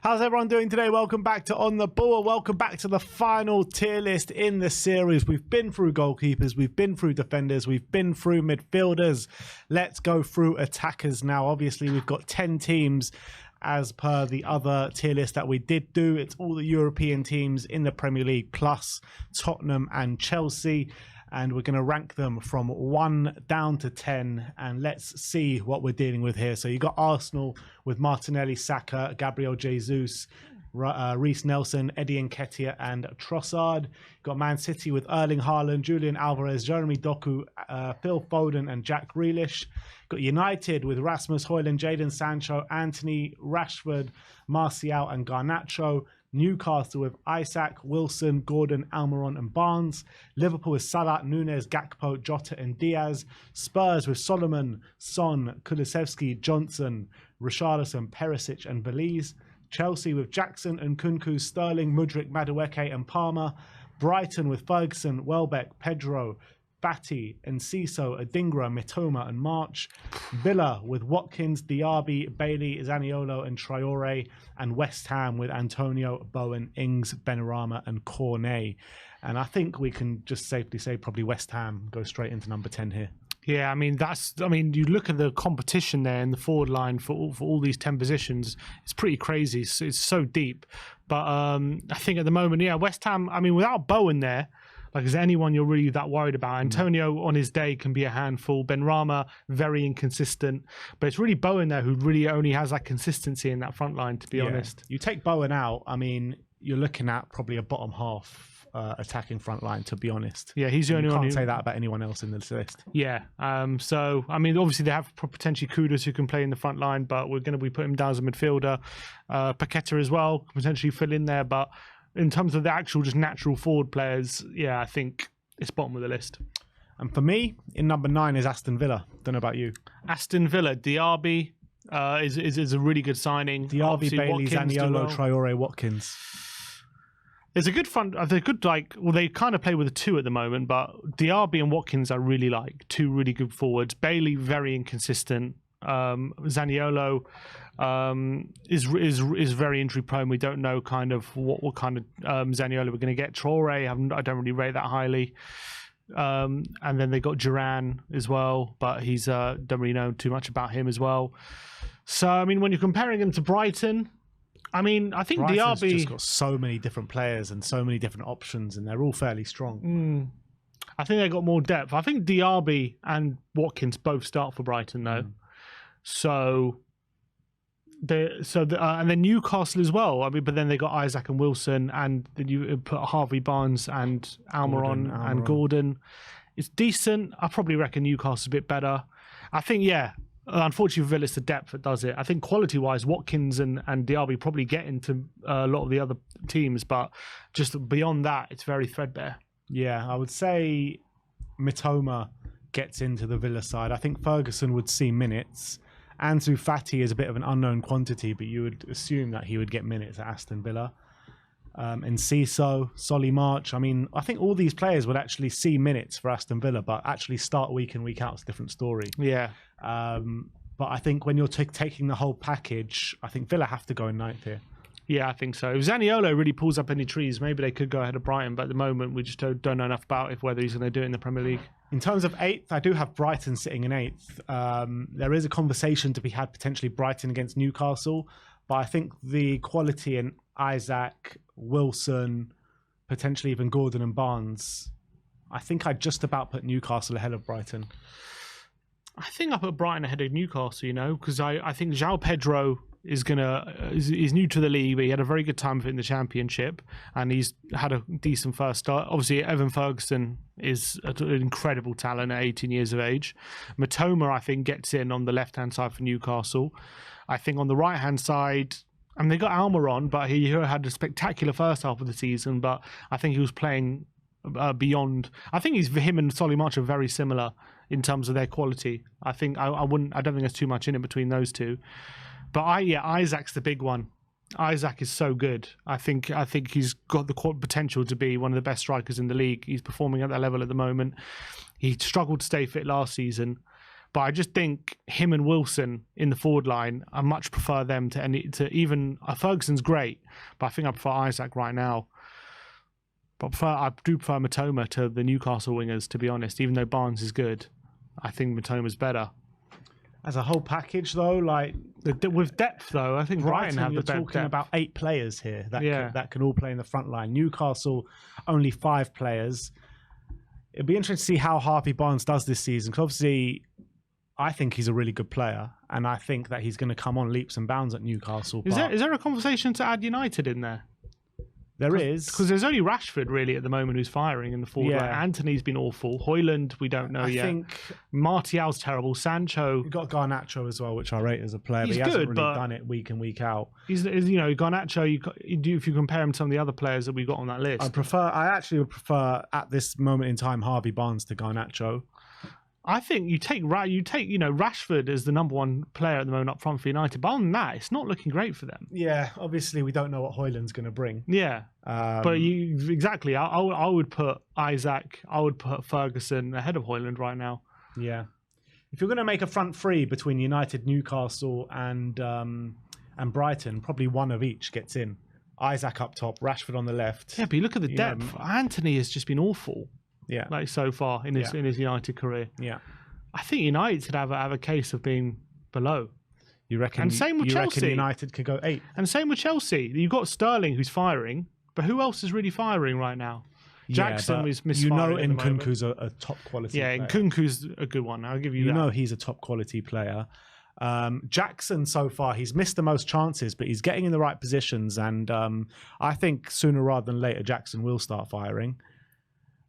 How's everyone doing today? Welcome back to On the Ball. Welcome back to the final tier list in the series. We've been through goalkeepers, we've been through defenders, we've been through midfielders. Let's go through attackers now. Obviously, we've got 10 teams as per the other tier list that we did do. It's all the European teams in the Premier League plus Tottenham and Chelsea. And we're going to rank them from 1 down to 10. And let's see what we're dealing with here. So you got Arsenal with Martinelli, Saka, Gabriel Jesus, Reece Nelson, Eddie Nketiah, and Trossard. You got Man City with Erling Haaland, Julian Alvarez, Jeremy Doku, Phil Foden, and Jack Grealish. Got United with Rasmus Højlund, Jadon Sancho, Anthony, Rashford, Martial, and Garnacho. Newcastle with Isaac, Wilson, Gordon, Almiron, and Barnes. Liverpool with Salah, Nunes, Gakpo, Jota, and Diaz. Spurs with Solomon, Son, Kulusevski, Johnson, Richarlison, Perisic, and Belize. Chelsea with Jackson and Nkunku, Sterling, Mudryk, Madueke, and Palmer. Brighton with Ferguson, Welbeck, Pedro, Fati, Enciso, Adingra, Mitoma, and March. Villa with Watkins, Diaby, Bailey, Zaniolo, and Traore. And West Ham with Antonio, Bowen, Ings, Benrahma, and Cornet. And I think we can just safely say probably West Ham go straight into number 10 here. Yeah, I mean, you look at the competition there in the forward line for all these 10 positions, it's pretty crazy. It's so deep. But I think at the moment, yeah, West Ham, I mean, without Bowen there, like, is there anyone you're really that worried about? Antonio on his day can be a handful. Benrahma, very inconsistent. But it's really Bowen there who really only has that consistency in that front line, to be honest. You take Bowen out, I mean, you're looking at probably a bottom half attacking front line, to be honest. Yeah, he's the only one. You can't say that about anyone else in this list. Yeah. So, I mean, obviously they have potentially Kudus who can play in the front line, but we're going to be putting him down as a midfielder. Paqueta as well, can potentially fill in there, but in terms of the actual just natural forward players, yeah, I think it's bottom of the list. And for me, in number 9 is Aston Villa. Don't know about you. Aston Villa, Diaby is a really good signing. Diaby, Bailey, Zaniolo, Traore, Watkins. There's a good front. They're good, they kind of play with a 2 at the moment, but Diaby and Watkins I really like. 2 really good forwards. Bailey, very inconsistent. Zaniolo is very injury prone. We don't know kind of what kind of Zaniolo we're going to get. Traore, I don't really rate that highly. And then they got Duran as well, but he's don't really know too much about him as well. So I mean, when you're comparing him to Brighton, I mean, I think Brighton's Diaby just got so many different players and so many different options, and they're all fairly strong. I think they got more depth. I think Diaby and Watkins both start for Brighton though. So, and then Newcastle as well. I mean, but then they got Isaac and Wilson, and then you put Harvey Barnes and Almiron and Gordon. It's decent. I probably reckon Newcastle's a bit better. I think, yeah. Unfortunately, for Villa, it's the depth that does it. I think quality-wise, Watkins and Diaby probably get into a lot of the other teams, but just beyond that, it's very threadbare. Yeah, I would say Mitoma gets into the Villa side. I think Ferguson would see minutes. Ansu Fati is a bit of an unknown quantity, but you would assume that he would get minutes at Aston Villa. Enciso, Solly March. I mean, I think all these players would actually see minutes for Aston Villa, but actually start week in, week out is a different story. Yeah. But I think when you're taking the whole package, I think Villa have to go in 9th here. Yeah, I think so. If Zaniolo really pulls up any trees, maybe they could go ahead of Brighton, but at the moment we just don't know enough about whether he's going to do it in the Premier League. In terms of 8th, I do have Brighton sitting in 8th. There is a conversation to be had potentially Brighton against Newcastle, but I think the quality in Isaac, Wilson, potentially even Gordon and Barnes, I think I'd just about put Newcastle ahead of Brighton. I think I put Brighton ahead of Newcastle, because I think João Pedro is new to the league, but he had a very good time of it in the Championship, and he's had a decent first start. Obviously, Evan Ferguson is an incredible talent at 18 years of age. Mitoma, I think, gets in on the left-hand side for Newcastle. I think on the right-hand side, and they got Almiron, but he had a spectacular first half of the season, but I think he was playing beyond. I think him and Solly March are very similar in terms of their quality. I think I don't think there's too much in it between those two. But Isaac's the big one. Isaac is so good. I think he's got the potential to be one of the best strikers in the league. He's performing at that level at the moment. He struggled to stay fit last season, But I just think him and Wilson in the forward line, I much prefer them to even Ferguson's great, but I think I prefer Isaac right now. But I do prefer Matoma to the Newcastle wingers, to be honest. Even though Barnes is good, I think Matoma's better. As a whole package, though, like with depth, though, I think Brighton have the you're talking depth. about 8 players here that can all play in the front line. Newcastle, only 5 players. It'd be interesting to see how Harvey Barnes does this season, because obviously I think he's a really good player, and I think that he's going to come on leaps and bounds at Newcastle. Is there a conversation to add United in there? There is. Because there's only Rashford, really, at the moment who's firing in the forward line. Anthony's been awful. Hoyland, we don't know yet. I think Martial's terrible. Sancho... You've got Garnacho as well, which I rate as a player, but he hasn't really done it week in, week out. Garnacho, if you compare him to some of the other players that we've got on that list. I actually would prefer, at this moment in time, Harvey Barnes to Garnacho. I think you take Rashford as the number 1 player at the moment up front for United. But other than that, it's not looking great for them. Yeah, obviously we don't know what Hoyland's going to bring. Yeah, but I would put Isaac, I would put Ferguson ahead of Hoyland right now. Yeah, if you're going to make a front three between United, Newcastle, and Brighton, probably one of each gets in. Isaac up top, Rashford on the left. Yeah, but you look at the depth. Anthony has just been awful. Yeah, like so far in his United career. Yeah, I think United have a case of being below. You reckon? And same with Chelsea. Reckon United could go 8. And same with Chelsea. You've got Sterling who's firing, but who else is really firing right now? Jackson was misfiring. Nkunku's a top quality. Yeah, player. Nkunku's a good one. I'll give you that. You know he's a top quality player. Jackson so far, he's missed the most chances, but he's getting in the right positions, and I think sooner rather than later Jackson will start firing.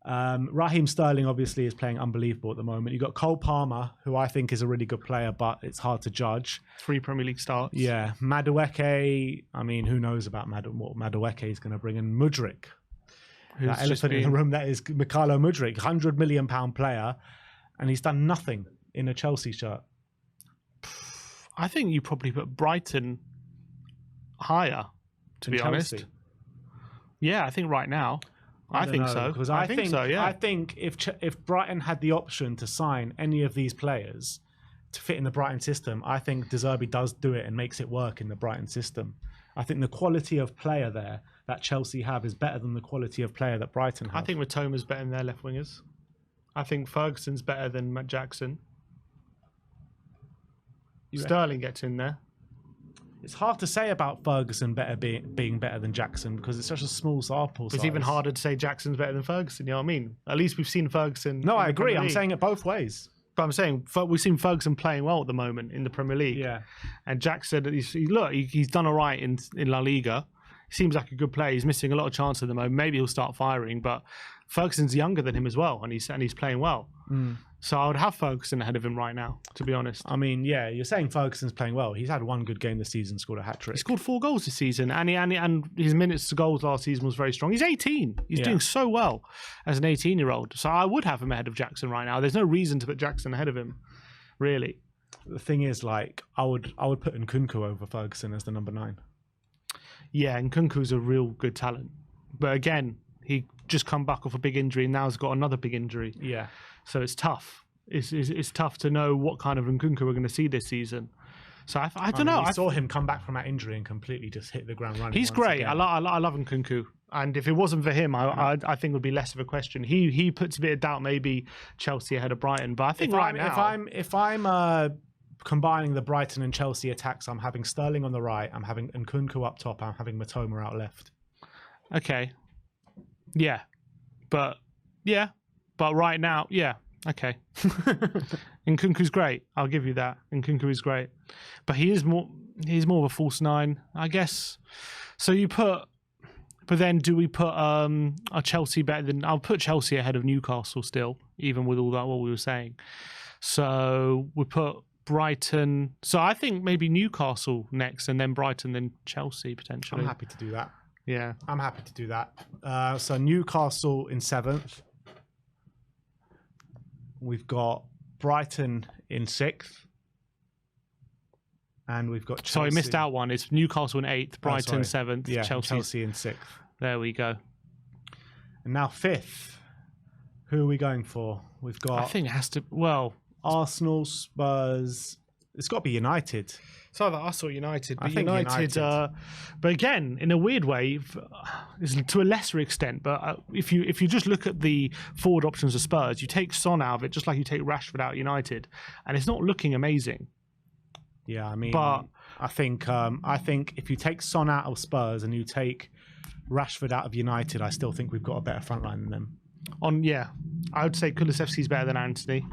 Raheem Sterling obviously is playing unbelievable at the moment. You've got Cole Palmer, who I think is a really good player, but it's hard to judge. 3 Premier League starts. Yeah. Madueke, I mean, who knows about what Madueke is going to bring. And Mudryk, that elephant in the room, that is Mykhailo Mudryk, £100 million player, and he's done nothing in a Chelsea shirt. I think you probably put Brighton higher, to be honest. Yeah, I think right now. I think so. Because I think so, yeah. I think if Brighton had the option to sign any of these players to fit in the Brighton system, I think De Zerbi does do it and makes it work in the Brighton system. I think the quality of player there that Chelsea have is better than the quality of player that Brighton have. I think Matoma's better than their left wingers. I think Ferguson's better than Matt Jackson. Sterling gets in there. It's hard to say about Ferguson being better than Jackson because it's such a small sample size. It's even harder to say Jackson's better than Ferguson, you know what I mean? At least we've seen Ferguson. No, I agree. I'm saying it both ways. But I'm saying we've seen Ferguson playing well at the moment in the Premier League. Yeah. And Jackson, he's done all right in La Liga. He seems like a good player. He's missing a lot of chances at the moment. Maybe he'll start firing, but Ferguson's younger than him as well, and he's playing well. So I would have Ferguson ahead of him right now, to be honest. I mean, yeah, you're saying Ferguson's playing well. He's had one good game this season, scored a hat-trick. He scored 4 goals this season, and his minutes to goals last season was very strong. He's 18. He's doing so well as an 18-year-old. So I would have him ahead of Jackson right now. There's no reason to put Jackson ahead of him, really. The thing is, like, I would put Nkunku over Ferguson as the number 9. Yeah, Nkunku's a real good talent. But again, he just come back off a big injury and now has got another big injury. Yeah. So it's tough. It's tough to know what kind of Nkunku we're going to see this season. So I don't know. I saw him come back from that injury and completely just hit the ground running. He's great. I love Nkunku. And if it wasn't for him, I think it would be less of a question. He puts a bit of doubt maybe Chelsea ahead of Brighton. But I think if I'm combining the Brighton and Chelsea attacks, I'm having Sterling on the right, I'm having Nkunku up top, I'm having Matoma out left. Okay. Yeah. But right now, yeah. Okay. Nkunku's great. I'll give you that. Nkunku is great. But he's more of a false 9, I guess. So but then do we put a Chelsea better than... I'll put Chelsea ahead of Newcastle still, even with all that, what we were saying. So we put Brighton... So I think maybe Newcastle next, and then Brighton, then Chelsea, potentially. I'm happy to do that. Yeah. I'm happy to do that. So Newcastle in 7th. We've got Brighton in 6th. And we've got Chelsea. Sorry, missed out one. It's Newcastle in 8th, Brighton 7th, yeah, Chelsea in 6th. There we go. And now 5th. Who are we going for? We've got... I think it has to... Well, Arsenal, Spurs. It's got to be United. It's either us or United. But I think United. But again, in a weird way, it's to a lesser extent. But if you just look at the forward options of Spurs, you take Son out of it, just like you take Rashford out of United, and it's not looking amazing. Yeah, I mean, but I think if you take Son out of Spurs and you take Rashford out of United, I still think we've got a better front line than them. I would say Kulusevski's better than Antony.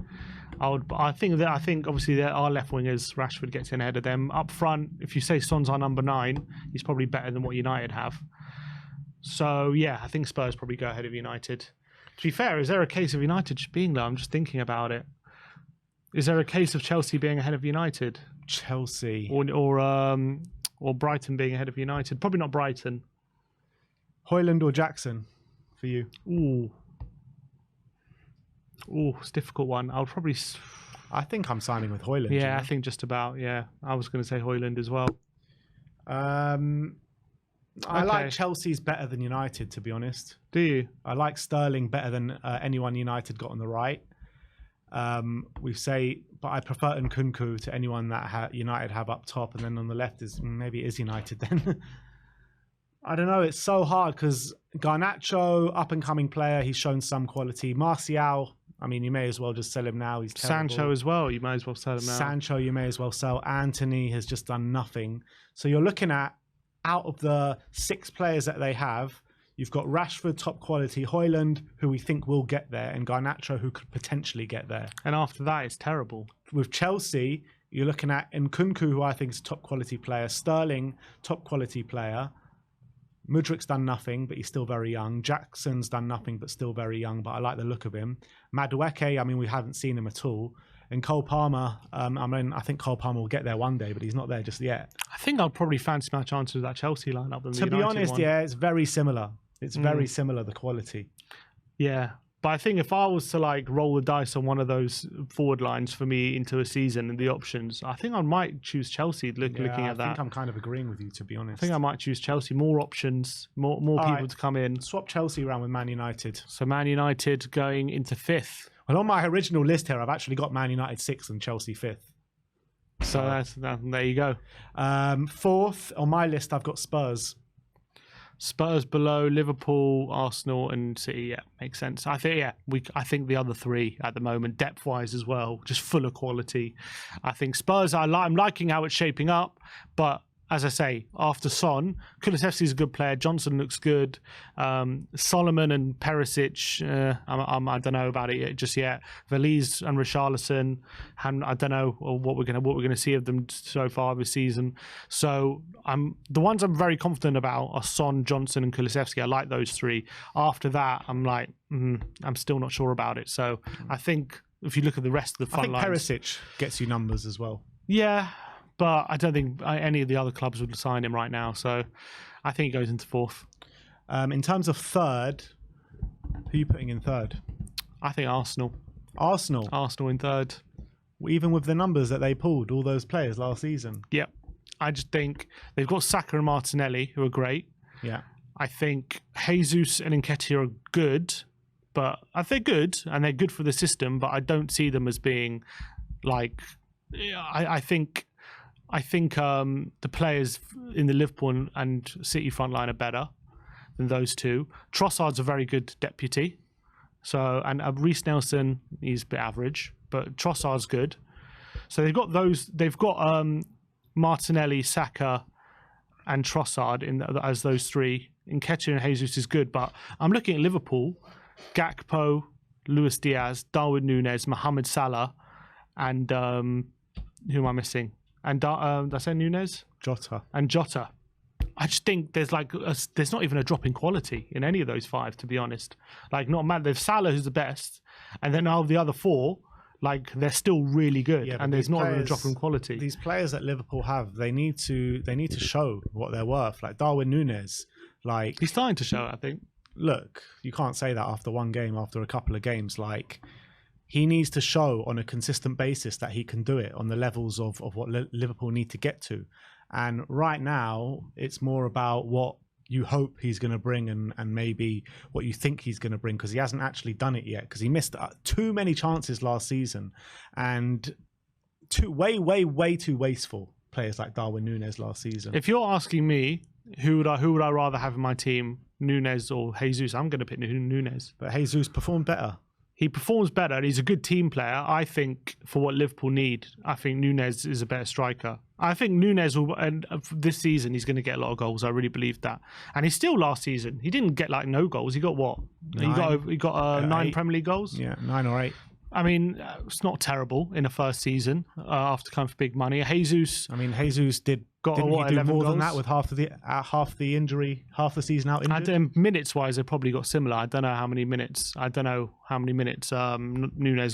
I think obviously our left wingers, Rashford gets in ahead of them. Up front, if you say Son's our number 9, he's probably better than what United have. So yeah, I think Spurs probably go ahead of United. To be fair, is there a case of United just being there? I'm just thinking about it. Is there a case of Chelsea being ahead of United? Chelsea or Brighton being ahead of United? Probably not Brighton. Højlund or Jackson for you? Ooh, it's a difficult one. I think I'm signing with Højlund. Yeah, you know? I think just about. Yeah, I was going to say Højlund as well. I like Chelsea's better than United, to be honest. Do you? I like Sterling better than anyone United got on the right. But I prefer Nkunku to anyone that United have up top, and then on the left maybe it is United then. I don't know. It's so hard because Garnacho, up and coming player, he's shown some quality. Martial, I mean, you may as well just sell him now. He's terrible. Sancho as well. You might as well sell him now. Sancho, you may as well sell. Antony has just done nothing. So you're looking at, out of the 6 players that they have, you've got Rashford, top quality, Højlund, who we think will get there, and Garnacho, who could potentially get there. And after that, it's terrible. With Chelsea, you're looking at Nkunku, who I think is a top quality player, Sterling, top quality player. Mudrik's done nothing, but he's still very young. Jackson's done nothing, but still very young, but I like the look of him. Madueke, I mean, we haven't seen him at all. And Cole Palmer, I think Cole Palmer will get there one day, but he's not there just yet. I think I'd probably fancy my chances with that Chelsea lineup than the United To be honest, one. yeah, it's very similar. It's very similar, the quality. Yeah. But I think if I was to roll the dice on one of those forward lines for me into a season and the options, I think I might choose Chelsea looking at that. I think I'm kind of agreeing with you, to be honest. I think I might choose Chelsea. More options, more people to come in. Swap Chelsea around with Man United. So Man United going into 5th. Well, on my original list here, I've actually got Man United 6th and Chelsea 5th. So there you go. 4th on my list, I've got Spurs. Spurs below Liverpool, Arsenal, and City. Yeah, makes sense. I think the other 3 at the moment, depth-wise as well, just full of quality. I think Spurs. I'm liking how it's shaping up, but as I say, after Son, Kulusevski's a good player. Johnson looks good. Solomon and Perisic, I don't know about it just yet. Veliz and Richarlison, I don't know what we're gonna see of them so far this season. So the ones I'm very confident about are Son, Johnson, and Kulusevski. I like those 3. After that, I'm like, I'm still not sure about it. So I think if you look at the rest of the front lines, Perisic gets you numbers as well. Yeah. But I don't think any of the other clubs would sign him right now. So I think he goes into 4th. In terms of 3rd, who are you putting in 3rd? I think Arsenal. Arsenal in 3rd. Even with the numbers that they pulled, all those players last season. Yep. I just think they've got Saka and Martinelli, who are great. Yeah. I think Jesus and Nketiah are good, but they're good, and they're good for the system, but I don't see them as being I think the players in the Liverpool and City front line are better than those 2. Trossard's a very good deputy. And Reece Nelson, he's a bit average, but Trossard's good. So they've got Martinelli, Saka, and Trossard as those 3. Nketiah and Jesus is good, but I'm looking at Liverpool, Gakpo, Luis Diaz, Darwin Núñez, Mohamed Salah, and who am I missing? And did I say Núñez? Jota. I just think there's not even a drop in quality in any of those 5, to be honest. Not mad. There's Salah, who's the best, and then all the other 4, they're still really good, and there's not even a drop in quality. These players that Liverpool have, they need to show what they're worth. Like Darwin Núñez, he's starting to show, I think. Look, you can't say that after one game, after a couple of games. He needs to show on a consistent basis that he can do it on the levels of what Liverpool need to get to. And right now, it's more about what you hope he's going to bring and maybe what you think he's going to bring, because he hasn't actually done it yet, because he missed too many chances last season and way too wasteful players like Darwin Núñez last season. If you're asking me who would I rather have in my team, Núñez or Jesus, I'm going to pick Núñez. But Jesus performed better. He performs better. He's a good team player. I think for what Liverpool need, I think Núñez is a better striker. I think Núñez will, and this season he's going to get a lot of goals. I really believe that. And he's still last season. He didn't get like no goals. He got what? He got 9 Premier League goals. Yeah, 9 or 8. I mean, it's not terrible in a first season after coming for big money. Jesus. I mean, Jesus didn't he do more goals than that with half the injury, half the season out injured? Minutes wise, they probably got similar. I don't know how many minutes. Núñez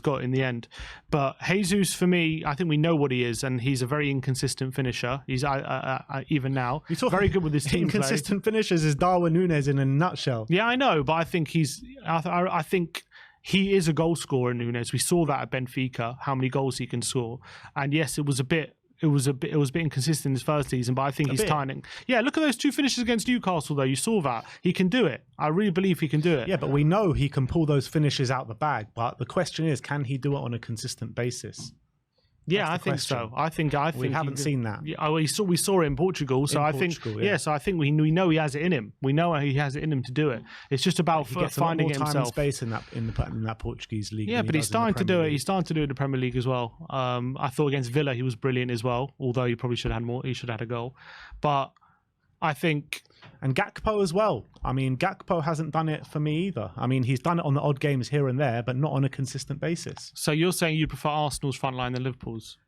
got in the end. But Jesus, for me, I think we know what he is, and he's a very inconsistent finisher. He's even now very good with his team. Inconsistent finishers is Darwin Núñez in a nutshell. Yeah, I know, but I think I think he is a goal scorer, Núñez. We saw that at Benfica, how many goals he can score. And yes, it was a bit inconsistent in his first season, but I think he's timing. Yeah, look at those 2 finishes against Newcastle, though. You saw that. He can do it. I really believe he can do it. Yeah, but we know he can pull those finishes out the bag. But the question is, can he do it on a consistent basis? Yeah, I think so. I think we haven't seen that. Yeah, we saw it in Portugal. So I think so I think we know he has it in him. We know he has it in him to do it. It's just about finding it himself. Time and space in that Portuguese league. Yeah, but he's starting to do it. He's starting to do it in the Premier League as well. I thought against Villa he was brilliant as well. Although he probably should have had more. He should have had a goal. But I think. And Gakpo as well. I mean, Gakpo hasn't done it for me either. I mean, he's done it on the odd games here and there, but not on a consistent basis. So you're saying you prefer Arsenal's front line than Liverpool's?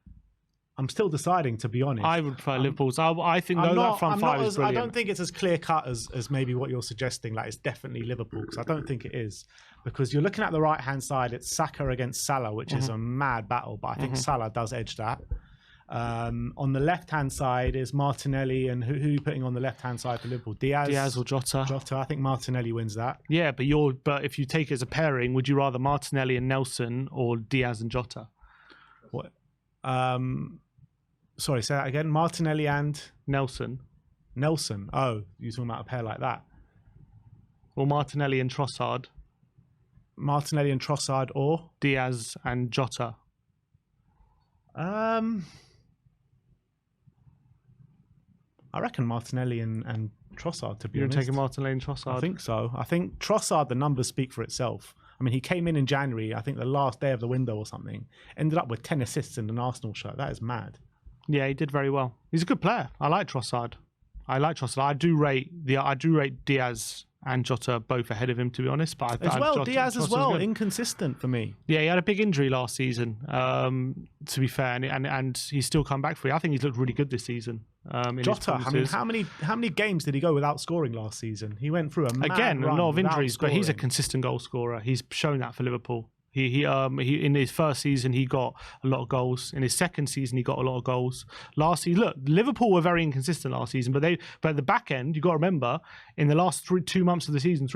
I'm still deciding, to be honest. I would prefer Liverpool's. I think that front five is brilliant. I don't think it's as clear cut as maybe what you're suggesting. Like, it's definitely Liverpool, because I don't think it is. Because you're looking at the right hand side, it's Saka against Salah, which is a mad battle, but I think Salah does edge that. On the left-hand side is Martinelli, and who are you putting on the left-hand side for Liverpool? Diaz or Jota? Jota. I think Martinelli wins that. Yeah, but if you take it as a pairing, would you rather Martinelli and Nelson or Diaz and Jota? What? Sorry, say that again. Martinelli and Nelson. Oh, you're talking about a pair like that? Or Martinelli and Trossard. Martinelli and Trossard, or Diaz and Jota. I reckon Martinelli and Trossard, to be honest. You're taking Martinelli and Trossard? I think so. I think Trossard, the numbers speak for itself. I mean, he came in January, I think the last day of the window or something, ended up with 10 assists in an Arsenal shirt. That is mad. Yeah, he did very well. He's a good player. I like Trossard. I do rate Diaz and Jota both ahead of him, to be honest. But Diaz as well, inconsistent for me. Yeah, he had a big injury last season, to be fair, and he's still come back for it. I think he's looked really good this season. Jota, I mean, how many games did he go without scoring last season? He went through a lot of injuries, but he's a consistent goal scorer. He's shown that for Liverpool. He in his first season he got a lot of goals. In his second season he got a lot of goals. Last season, look, Liverpool were very inconsistent last season, but at the back end, you got to remember, in the last 3 months of the season,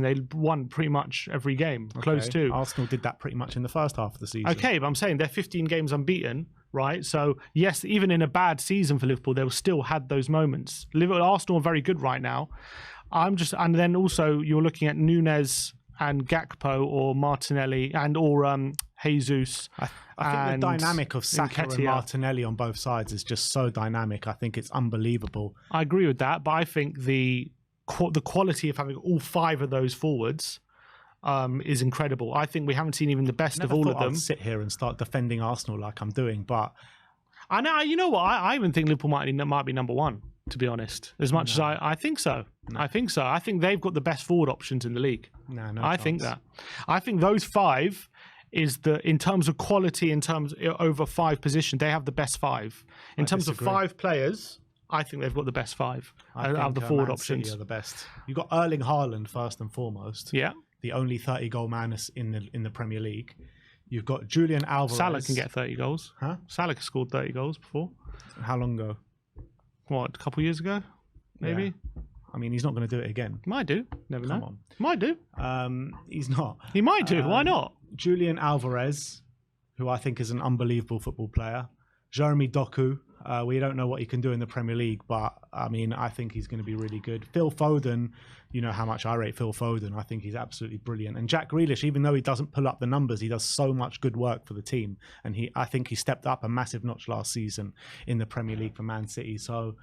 they won pretty much every game, close to. Arsenal did that pretty much in the first half of the season. Okay, but I'm saying they're 15 games unbeaten, right? So yes, even in a bad season for Liverpool, they still had those moments. Arsenal are very good right now. And then also you're looking at Núñez and Gakpo or Martinelli or Jesus. I think the dynamic of Saka and Martinelli on both sides is just so dynamic. I think it's unbelievable. I agree with that, but I think the quality of having all 5 of those forwards is incredible. I think we haven't seen even the best of all of them. I'd sit here and start defending Arsenal like I'm doing, but I know, you know what? I even think Liverpool might be number 1. To be honest, as much as I think so. No. I think so. I think they've got the best forward options in the league. No I chance. think that. I think those 5 is in terms of quality, over 5 positions, they have the best 5. In terms of 5 players, I think they've got the best 5 out of the forward options. City are the best. You've got Erling Haaland first and foremost. Yeah. The only 30-goal man in the Premier League. You've got Julian Alvarez. Salah can get 30 goals. Huh? Salah scored 30 goals before. How long ago? What, a couple of years ago? Maybe? Yeah. I mean, he's not going to do it again. Might do. Never know. Come on. Might do. He's not. He might do. Why not? Julian Alvarez, who I think is an unbelievable football player. Jeremy Doku, We don't know what he can do in the Premier League, but I mean, I think he's going to be really good. Phil Foden, you know how much I rate Phil Foden. I think he's absolutely brilliant. And Jack Grealish, even though he doesn't pull up the numbers, he does so much good work for the team. And I think he stepped up a massive notch last season in the Premier League for Man City. So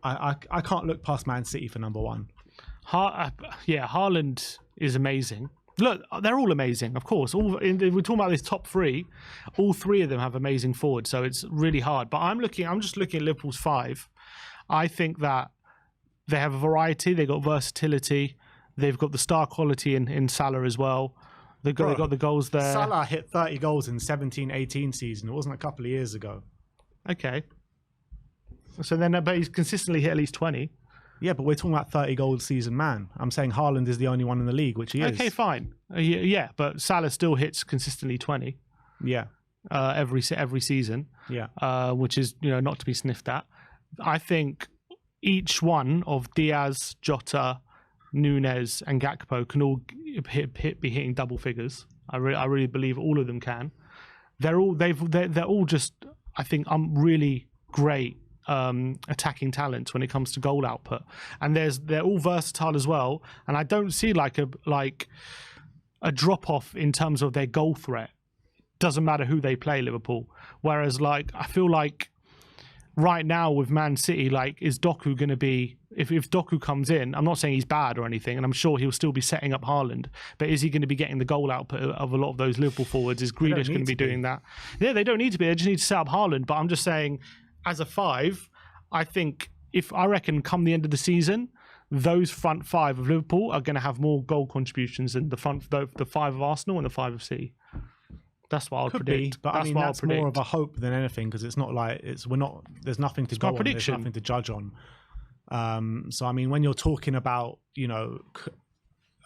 I can't look past Man City for number one. Haaland is amazing. Look, they're all amazing, of course. We're talking about this top three. All three of them have amazing forwards, so it's really hard. But I'm just looking at Liverpool's 5. I think that they have a variety. They've got versatility. They've got the star quality in Salah as well. They've got the goals there. Salah hit 30 goals in 17-18 season. It wasn't a couple of years ago. Okay. So then, but he's consistently hit at least 20. Yeah, but we're talking about 30 goal season man. I'm saying Haaland is the only one in the league, which he is. Okay, fine. Yeah, but Salah still hits consistently 20. Yeah. Every season. Yeah. Which is not to be sniffed at. I think each one of Diaz, Jota, Nunez, and Gakpo can all be hitting double figures. I really believe all of them can. They're all just, I think, really great attacking talents when it comes to goal output, and they're all versatile as well. And I don't see like a drop off in terms of their goal threat. Doesn't matter who they play, Liverpool. Whereas I feel like right now with Man City, is Doku going to be? If Doku comes in, I'm not saying he's bad or anything, and I'm sure he'll still be setting up Haaland. But is he going to be getting the goal output of a lot of those Liverpool forwards? Is Grealish going to be doing that? Yeah, they don't need to be. They just need to set up Haaland. But I'm just saying, as a 5, I think I reckon come the end of the season, those front 5 of Liverpool are going to have more goal contributions than the 5 of Arsenal and the 5 of City. That's what I'll predict. But that's more of a hope than anything, because it's not like there's nothing to go on. There's nothing to judge on. So I mean, when you're talking about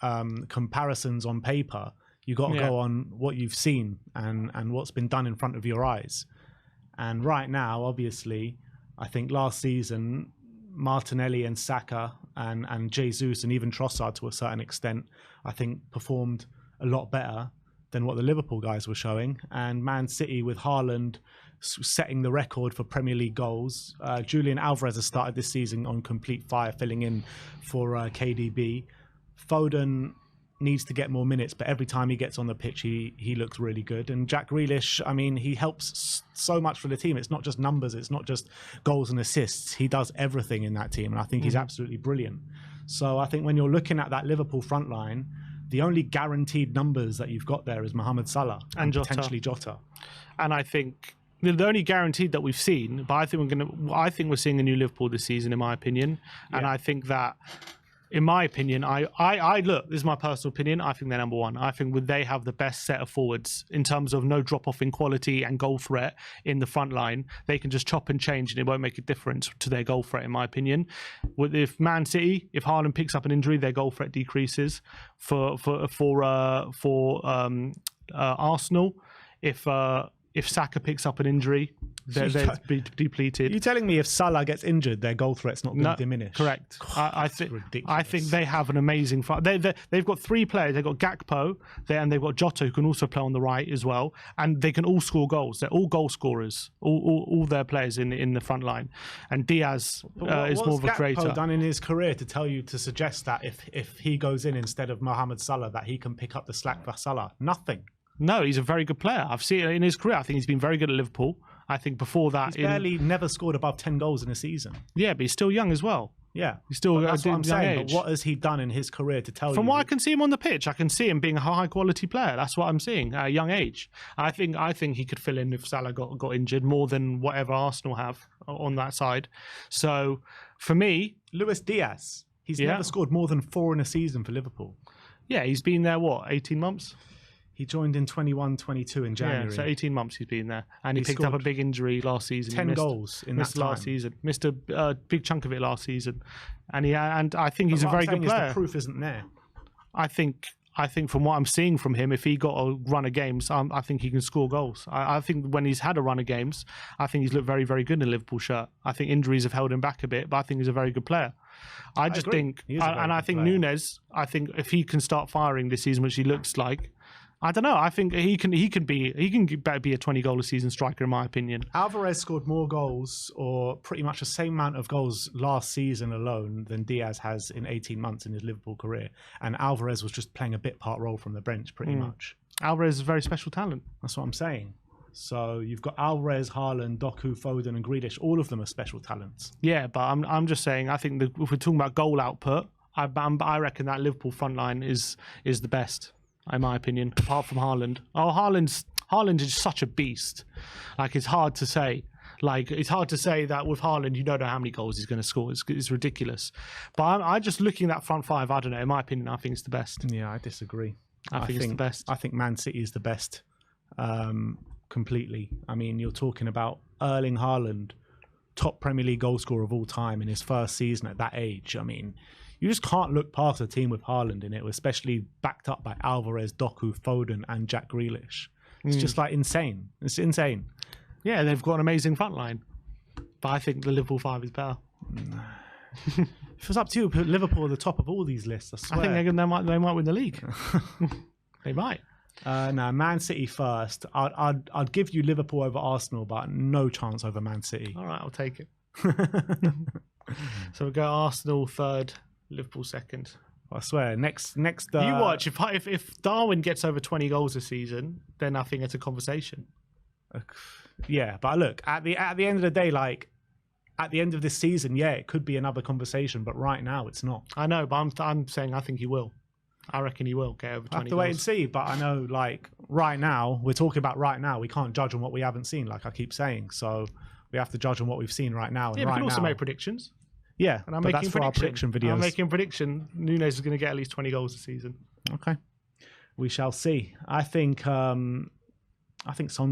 comparisons on paper, you got to go on what you've seen and what's been done in front of your eyes. And right now, obviously, I think last season, Martinelli and Saka and Jesus and even Trossard to a certain extent, I think performed a lot better than what the Liverpool guys were showing. And Man City with Haaland setting the record for Premier League goals. Julian Alvarez has started this season on complete fire, filling in for KDB. Foden needs to get more minutes, but every time he gets on the pitch, he looks really good. And Jack Grealish, I mean, he helps so much for the team. It's not just numbers, it's not just goals and assists. He does everything in that team, and I think he's absolutely brilliant. So I think when you're looking at that Liverpool front line, the only guaranteed numbers that you've got there is Mohamed Salah and potentially Jota. And I think the only guaranteed that we've seen, but I think we're seeing a new Liverpool this season, in my opinion. And I think that, in my opinion, I look, this is my personal opinion, I think they're number one. I think they have the best set of forwards in terms of no drop-off in quality and goal threat in the front line. They can just chop and change and it won't make a difference to their goal threat, in my opinion. If Man City, if Haaland picks up an injury, their goal threat decreases. For Arsenal, if Saka picks up an injury, they're depleted. You're telling me if Salah gets injured, their goal threat's not going to diminish? Correct. I think they have an amazing they've got 3 players. They've got Gakpo and they've got Jota, who can also play on the right as well, and they can all score goals. They're all goal scorers. All their players in the front line. And Diaz is more of a creator. What's Gakpo done in his career to suggest that if he goes in instead of Mohamed Salah, that he can pick up the slack for Salah? Nothing. No, he's a very good player. I've seen it in his career. I think he's been very good at Liverpool. I think before that, he's never scored above 10 goals in a season. Yeah, but he's still young as well. Yeah, he's still that's what I'm saying. Age. But what has he done in his career to tell you? From what I can see him on the pitch, I can see him being a high quality player. That's what I'm seeing at a young age. I think he could fill in if Salah got injured more than whatever Arsenal have on that side. So for me, Luis Diaz, he's never scored more than 4 in a season for Liverpool. Yeah, he's been there 18 months. He joined in 21-22 in January. Yeah, so 18 months he's been there. And he picked up a big injury last season. 10 goals in that time. Last season. Missed a big chunk of it last season. And I think he's a very good player. The proof isn't there. I think from what I'm seeing from him, if he got a run of games, I think he can score goals. I think when he's had a run of games, I think he's looked very, very good in a Liverpool shirt. I think injuries have held him back a bit, but I think he's a very good player. I think Nunez, I think if he can start firing this season, which he looks like, I don't know. I think he can be a 20 goal a season striker in my opinion. Alvarez scored more goals, or pretty much the same amount of goals last season alone than Diaz has in 18 months in his Liverpool career. And Alvarez was just playing a bit part role from the bench, pretty much. Alvarez is a very special talent. That's what I'm saying. So you've got Alvarez, Haaland, Doku, Foden, and Grealish. All of them are special talents. Yeah, but I'm just saying. I think if we're talking about goal output, I reckon that Liverpool front line is the best, in my opinion, apart from Haaland. Oh, Haaland is such a beast. Like, it's hard to say. Like, it's hard to say that with Haaland, you don't know how many goals he's going to score. It's ridiculous. But I'm just looking at that front five. I don't know. In my opinion, I think it's the best. Yeah, I disagree. I think it's the best. I think Man City is the best, completely. I mean, you're talking about Erling Haaland, top Premier League goal scorer of all time in his first season at that age. I mean, you just can't look past a team with Haaland in it, especially backed up by Alvarez, Doku, Foden, and Jack Grealish. It's just like insane. It's insane. Yeah, they've got an amazing front line. But I think the Liverpool 5 is better. If it's up to you, put Liverpool at the top of all these lists, I swear. I think they might win the league. They might. No, Man City first. I'd give you Liverpool over Arsenal, but no chance over Man City. All right, I'll take it. So we go Arsenal third, Liverpool second. I swear, next. You watch. If Darwin gets over 20 goals a season, then I think it's a conversation. Yeah, but look, at the end of the day, like at the end of this season, yeah, it could be another conversation, but right now it's not. I know, but I'm saying I think he will. I reckon he will get over 20 goals. I have to wait and see, but I know, like, right now, we're talking about right now. We can't judge on what we haven't seen, like I keep saying. So we have to judge on what we've seen right now. And yeah, we right can also now, make predictions. Yeah, and I'm but making that's for our prediction videos. I'm making a prediction. Nunes is going to get at least 20 goals a season. Okay, we shall see. I think Son's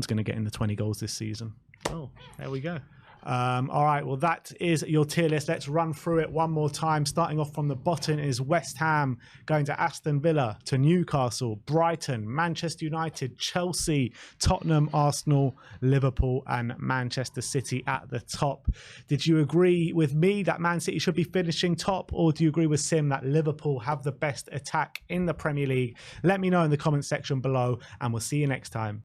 going to get in the 20 goals this season. Oh, there we go. All right, well, that is your tier list. Let's run through it one more time. Starting off from the bottom is West Ham, going to Aston Villa, to Newcastle, Brighton, Manchester United, Chelsea, Tottenham, Arsenal, Liverpool, and Manchester City at the top. Did you agree with me that Man City should be finishing top, or do you agree with Sim that Liverpool have the best attack in the Premier League? Let me know in the comment section below, and we'll see you next time.